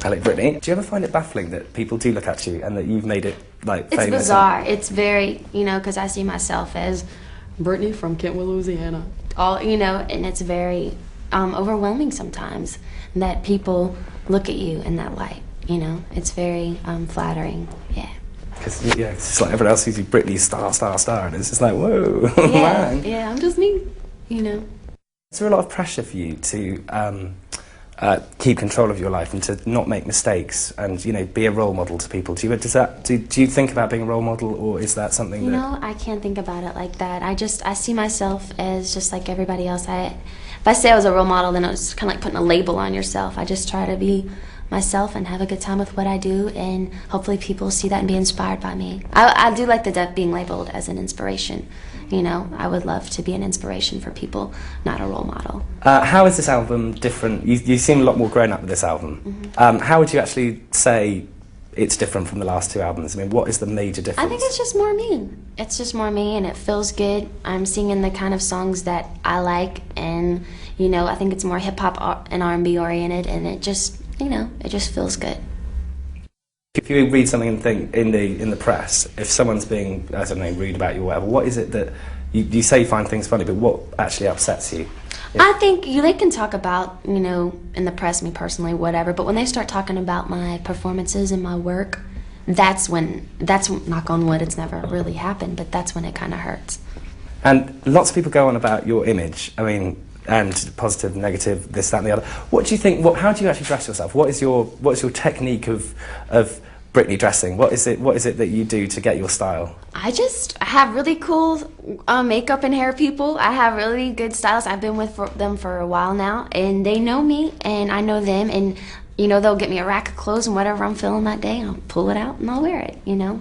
Hello, Britney. Do you ever find it baffling that people do look at you and that you've made it, like, famous? It's bizarre. It's very, because I see myself as Britney from Kentwood, Louisiana. And it's very overwhelming sometimes that people look at you in that light, It's very flattering, yeah. Because, it's just like everyone else sees you, Britney, star, and it's just like, whoa, man. Yeah, I'm just me, Is there a lot of pressure for you to keep control of your life and to not make mistakes and, be a role model to people? Do you think about being a role model, or is that something that... I can't think about it like that. I see myself as just like everybody else. If I say I was a role model, then it's kind of like putting a label on yourself. I just try to be myself and have a good time with what I do, and hopefully people see that and be inspired by me. I do like being labeled as an inspiration. I would love to be an inspiration for people, not a role model. How is this album different? You seem a lot more grown up with this album. Mm-hmm. How would you actually say it's different from the last two albums? I mean, what is the major difference? I think it's just more me. It's just more me, and it feels good. I'm singing the kind of songs that I like, and, I think it's more hip-hop and R&B oriented, and it just, it just feels good. If you read something and think in the press, if someone's being, I don't know, rude about you or whatever, what is it that you say you find things funny, but what actually upsets you? I think they can talk about, in the press, me personally, whatever, but when they start talking about my performances and my work, that's knock on wood, it's never really happened, but that's when it kind of hurts. And lots of people go on about your image, and positive, negative, this, that, and the other. What do you think? How do you actually dress yourself? What's your technique of Britney dressing? What is it that you do to get your style? I have really cool makeup and hair people. I have really good stylists. I've been with them for a while now, and they know me, and I know them, and they'll get me a rack of clothes, and whatever I'm feeling that day, I'll pull it out and I'll wear it.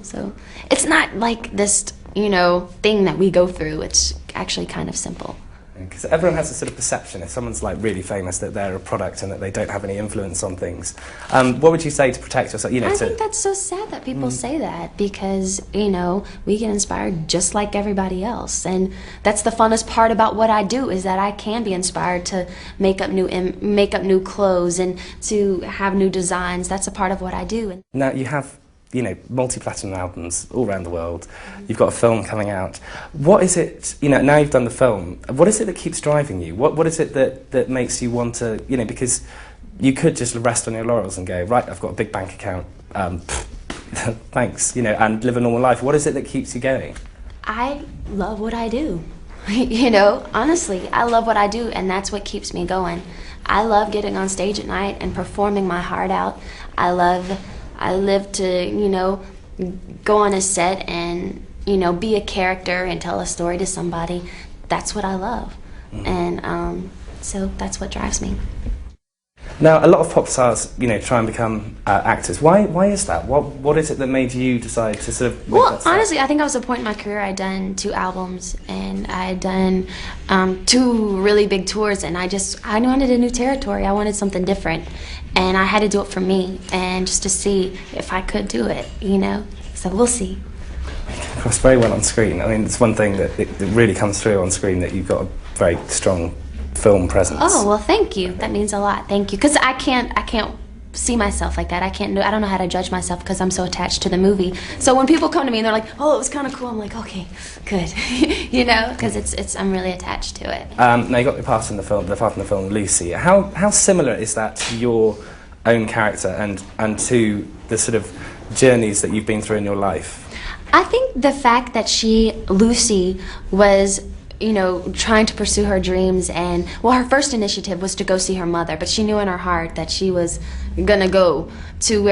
So it's not like this thing that we go through. It's actually kind of simple. Because everyone has a sort of perception, if someone's like really famous, that they're a product and that they don't have any influence on things. What would you say to protect yourself? I think that's so sad that people say that, because we get inspired just like everybody else, and that's the funnest part about what I do, is that I can be inspired to make up new clothes and to have new designs. That's a part of what I do. Now you have multi-platinum albums all around the world. You've got a film coming out. What is it, now you've done the film, what is it that keeps driving you? What is it that makes you want to, because you could just rest on your laurels and go, right, I've got a big bank account, thanks, and live a normal life. What is it that keeps you going? I love what I do. Honestly, I love what I do, and that's what keeps me going. I love getting on stage at night and performing my heart out. I live to, go on a set and, be a character and tell a story to somebody. That's what I love. And so that's what drives me. Now, a lot of pop stars, try and become actors. Why is that? What is it that made you decide to sort of... Well, honestly, I think I was at a point in my career, I'd done 2 albums, and I'd done 2 really big tours, and I knew I wanted a new territory. I wanted something different, and I had to do it for me, and just to see if I could do it, So we'll see. You come across very well on screen. It's one thing that it really comes through on screen, that you've got a very strong film presence. Oh, well, thank you. That means a lot. Thank you. Because I can't see myself like that. I don't know how to judge myself because I'm so attached to the movie. So when people come to me and they're like, "Oh, it was kind of cool," I'm like, "Okay, good," because I'm really attached to it. Now you got the part in the film, Lucy. How similar is that to your own character and to the sort of journeys that you've been through in your life? I think the fact that Lucy was trying to pursue her dreams, and her first initiative was to go see her mother, but she knew in her heart that she was gonna go to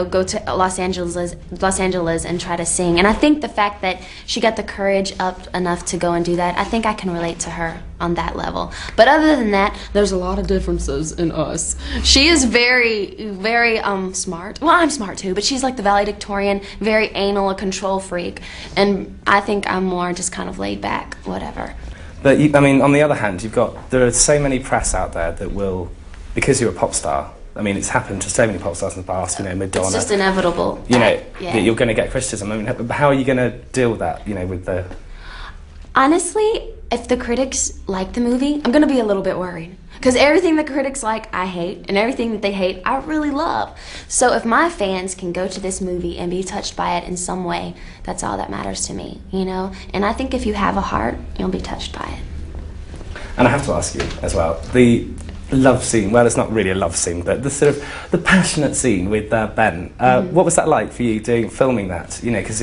go to Los Angeles and try to sing. And I think the fact that she got the courage up enough to go and do that, I think I can relate to her on that level. But other than that, there's a lot of differences in us. She is very, very smart. Well, I'm smart too, but she's like the valedictorian, very anal, a control freak, and I think I'm more just kind of laid back, whatever. But on the other hand, there are so many press out there that will, because you're a pop star. It's happened to so many pop stars in the past. Madonna. It's just inevitable. That you're going to get criticism. How are you going to deal with that? With the... Honestly, if the critics like the movie, I'm gonna be a little bit worried. Because everything the critics like, I hate, and everything that they hate, I really love. So if my fans can go to this movie and be touched by it in some way, that's all that matters to me, you know? And I think if you have a heart, you'll be touched by it. And I have to ask you as well, the love scene, well, it's not really a love scene, but the sort of, the passionate scene with Ben, what was that like for you filming that? You know, because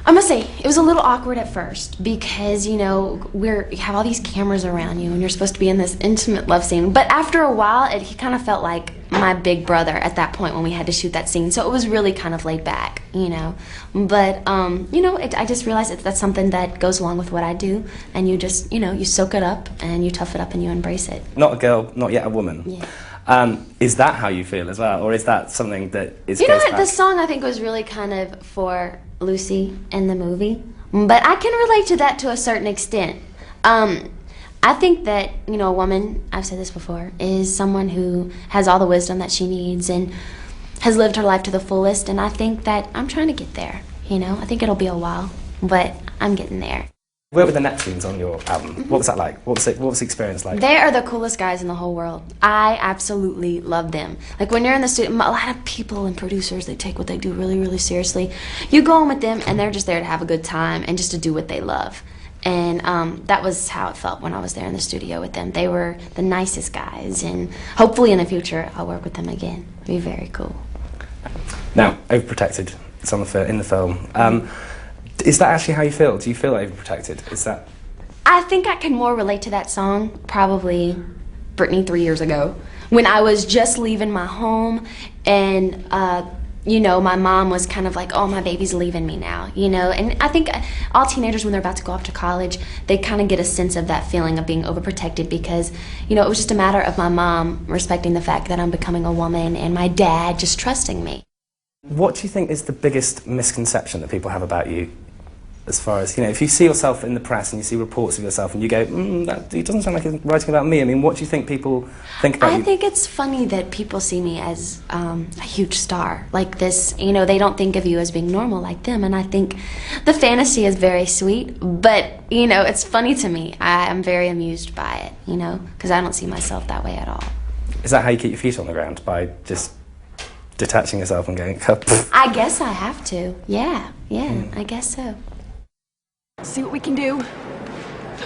I must say, it was a little awkward at first because, you know, you have all these cameras around you and you're supposed to be in this intimate love scene. But after a while, he kind of felt like my big brother at that point when we had to shoot that scene. So it was really kind of laid back, you know. But, you know, I just realized that's something that goes along with what I do. And you just, you know, you soak it up and you tough it up and you embrace it. Not a girl, not yet a woman. Yeah. Is that how you feel as well? Or is that something that is... You know what, the song I think was really kind of for Lucy in the movie, but I can relate to that to a certain extent. I think that, you know, a woman, I've said this before, is someone who has all the wisdom that she needs and has lived her life to the fullest, and I think that I'm trying to get there, you know. I think it'll be a while, but I'm getting there. Where were the Neptunes on your album? What was that like? What was the experience like? They are the coolest guys in the whole world. I absolutely love them. Like when you're in the studio, a lot of people and producers, they take what they do really, really seriously. You go in with them and they're just there to have a good time and just to do what they love. And that was how it felt when I was there in the studio with them. They were the nicest guys, and hopefully in the future I'll work with them again. It'd be very cool. Now, overprotected, it's on in the film. Is that actually how you feel? Do you feel overprotected? Is that... I think I can more relate to that song probably Britney 3 years ago when I was just leaving my home and you know, my mom was kind of like, oh, my baby's leaving me now, you know. And I think all teenagers, when they're about to go off to college, they kind of get a sense of that feeling of being overprotected because, you know, it was just a matter of my mom respecting the fact that I'm becoming a woman and my dad just trusting me. What do you think is the biggest misconception that people have about you? As far as, you know, if you see yourself in the press and you see reports of yourself and you go, it doesn't sound like he's writing about me. I mean, what do you think people think about you? I think it's funny that people see me as a huge star like this. You know, they don't think of you as being normal like them. And I think the fantasy is very sweet. But, you know, it's funny to me. I'm very amused by it, you know, because I don't see myself that way at all. Is that how you keep your feet on the ground? By just detaching yourself and going, I guess I have to. Yeah, I guess so. See what we can do.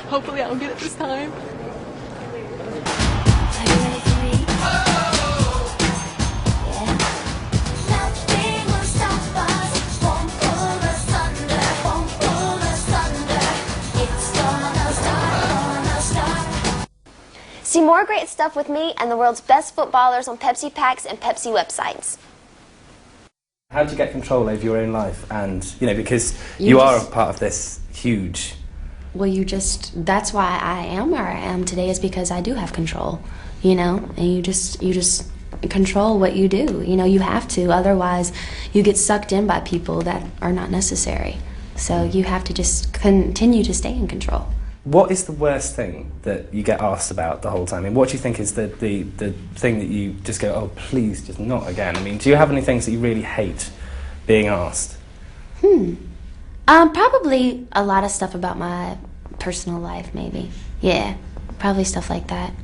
Hopefully I'll get it this time. See more great stuff with me and the world's best footballers on Pepsi Packs and Pepsi websites. How do you get control over your own life? And, you know, because you are a part of this huge... Well, that's why I am where I am today, is because I do have control, you know, and you just control what you do, you know, you have to, otherwise you get sucked in by people that are not necessary. So you have to just continue to stay in control. What is the worst thing that you get asked about the whole time? I mean, what do you think is the thing that you just go, oh, please, just not again? I mean, do you have any things that you really hate being asked? Probably a lot of stuff about my personal life, maybe. Yeah, probably stuff like that.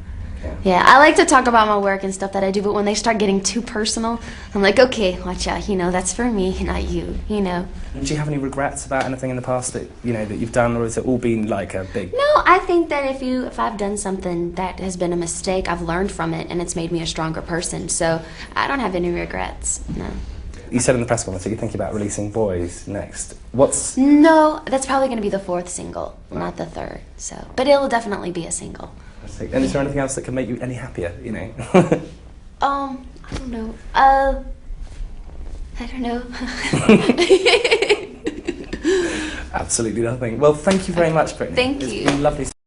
Yeah, I like to talk about my work and stuff that I do, but when they start getting too personal, I'm like, okay, watch out, you know, that's for me, not you, you know. Do you have any regrets about anything in the past that, you know, that you've done, or has it all been like a big... No, I think that if I've done something that has been a mistake, I've learned from it, and it's made me a stronger person, so I don't have any regrets, no. You said in the press conference that you're thinking about releasing Boys next. No, that's probably going to be the 4th single, not the 3rd, so... But it'll definitely be a single. And is there anything else that can make you any happier, you know? I don't know. I don't know. Absolutely nothing. Well, thank you very much, Britney. Thank you. It's been lovely.